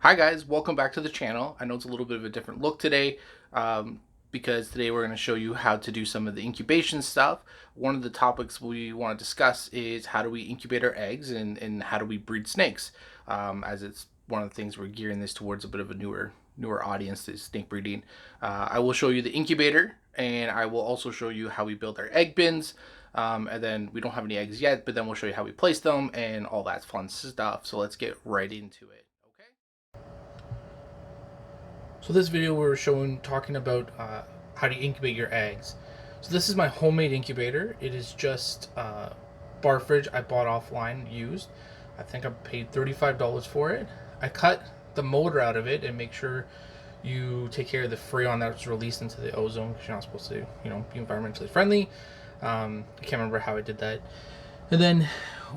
Hi guys, welcome back to the channel. I know it's a little bit of a different look today because today we're going to show you how to do some of the incubation stuff. One of the topics we want to discuss is how do we incubate our eggs and how do we breed snakes, as it's one of the things we're gearing this towards a bit of a newer audience is snake breeding. I will show you the incubator, and I will also show you how we build our egg bins. And then we don't have any eggs yet, but then we'll show you how we place them and all that fun stuff. So let's get right into it. Okay. So this video we're talking about how to incubate your eggs. So this is my homemade incubator. It is just bar fridge I bought offline used. I think I paid $35 for it. I cut the motor out of it and make sure you take care of the freon that's released into the ozone because you're not supposed to, be environmentally friendly. I can't remember how I did that. And then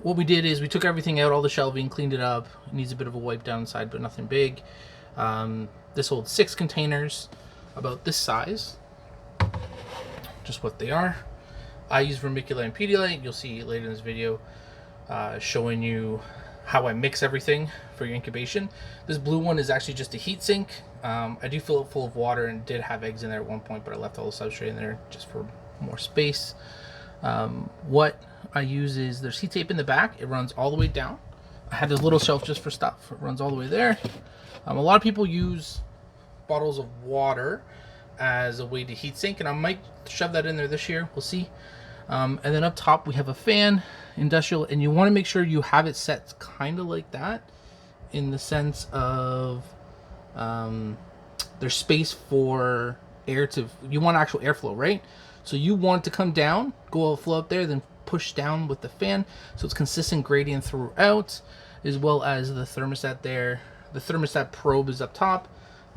what we did is we took everything out, all the shelving, cleaned it up. It needs a bit of a wipe down inside, but nothing big. This holds 6 containers about this size, just what they are. I use vermiculite and Pedialyte. You'll see later in this video showing you how I mix everything for your incubation. This blue one is actually just a heat sink. I do fill it full of water and did have eggs in there at one point, but I left all the substrate in there just for more space. What I use is there's heat tape in the back. It runs all the way down. I have this little shelf just for stuff. It runs all the way there. A lot of people use bottles of water as a way to heat sink, and I might shove that in there this year. We'll see. And then up top we have a fan, industrial, and you want to make sure you have it set kind of like that, in the sense of there's space for air to. You want actual airflow, right? So you want it to come down, go flow up there, then push down with the fan, so it's consistent gradient throughout, as well as the thermostat there. The thermostat probe is up top,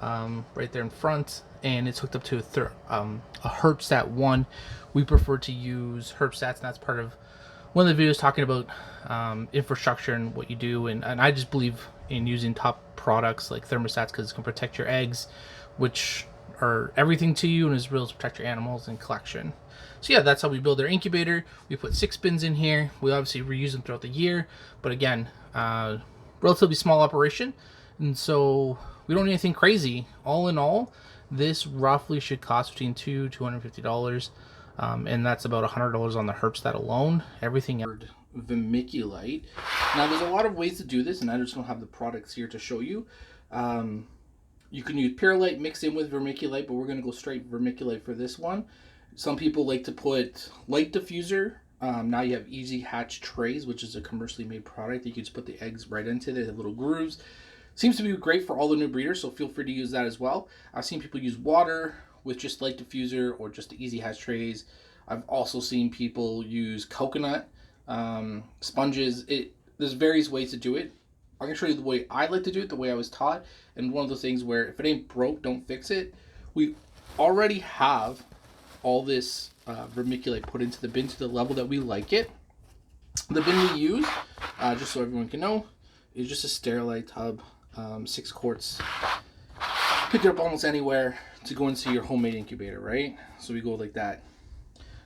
right there in front, and it's hooked up to a Herpstat 1. We prefer to use Herpstats, and that's part of one of the videos talking about infrastructure and what you do. And I just believe in using top products like thermostats because it can protect your eggs, which are everything to you, and as well as protect your animals and collection. So yeah, that's how we build our incubator. We put 6 bins in here. We obviously reuse them throughout the year, but again, relatively small operation, and so we don't need anything crazy. All in all, this roughly should cost between $250, and that's about $100 on the Herpstat alone. Everything vermiculite. Now, there's a lot of ways to do this, and I just don't have the products here to show you. You can use perlite mixed in with vermiculite, but we're going to go straight vermiculite for this one. Some people like to put light diffuser. Now you have easy hatch trays, which is a commercially made product. You can just put the eggs right into there. They have little grooves. Seems to be great for all the new breeders, so feel free to use that as well. I've seen people use water with just light diffuser or just the easy hatch trays. I've also seen people use coconut sponges. There's various ways to do it. I'm going to show you the way I like to do it, the way I was taught. And one of those things where if it ain't broke, don't fix it. We already have all this vermiculite put into the bin to the level that we like it. The bin we use, just so everyone can know, is just a Sterilite tub, 6 quarts. Pick it up almost anywhere to go into your homemade incubator, right? So we go like that.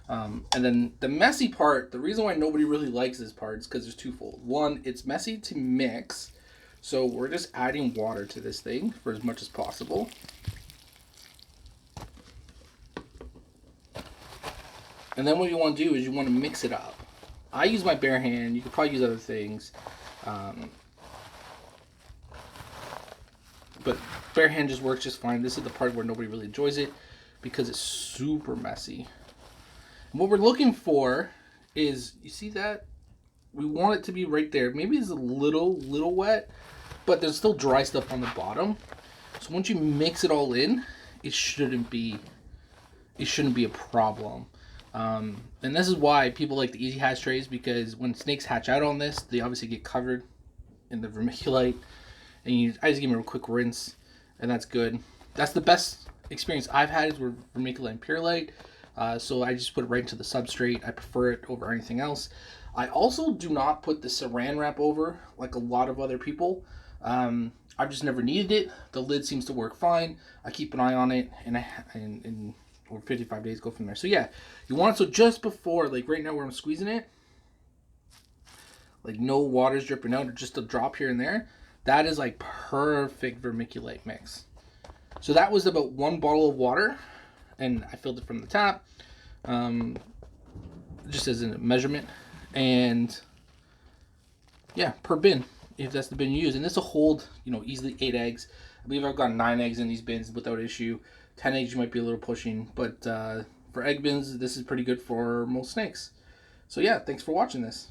And then the messy part, the reason why nobody really likes this part is because there's twofold. One, it's messy to mix, so we're just adding water to this thing for as much as possible. And then what you want to do is you want to mix it up. I use my bare hand. You could probably use other things. But bare hand just works just fine. This is the part where nobody really enjoys it because it's super messy. And what we're looking for is, you see that? We want it to be right there. Maybe it's a little wet, but there's still dry stuff on the bottom. So once you mix it all in, it shouldn't be a problem. And this is why people like the easy hatch trays, because when snakes hatch out on this, they obviously get covered in the vermiculite, and I just give them a quick rinse, and that's good. That's the best experience I've had is with vermiculite and perlite. So I just put it right into the substrate. I prefer it over anything else. I also do not put the saran wrap over like a lot of other people. I've just never needed it. The lid seems to work fine. I keep an eye on it, and or 55 days go from there. So yeah, you want it so just before, like right now where I'm squeezing it, like no water's dripping out or just a drop here and there. That is like perfect vermiculite mix. So that was about 1 bottle of water, and I filled it from the tap, just as a measurement, and yeah, per bin, if that's the bin you use. And this will hold, easily 8 eggs. I believe I've got 9 eggs in these bins without issue. 10 eggs you might be a little pushing, but for egg bins, this is pretty good for most snakes. So yeah, thanks for watching this.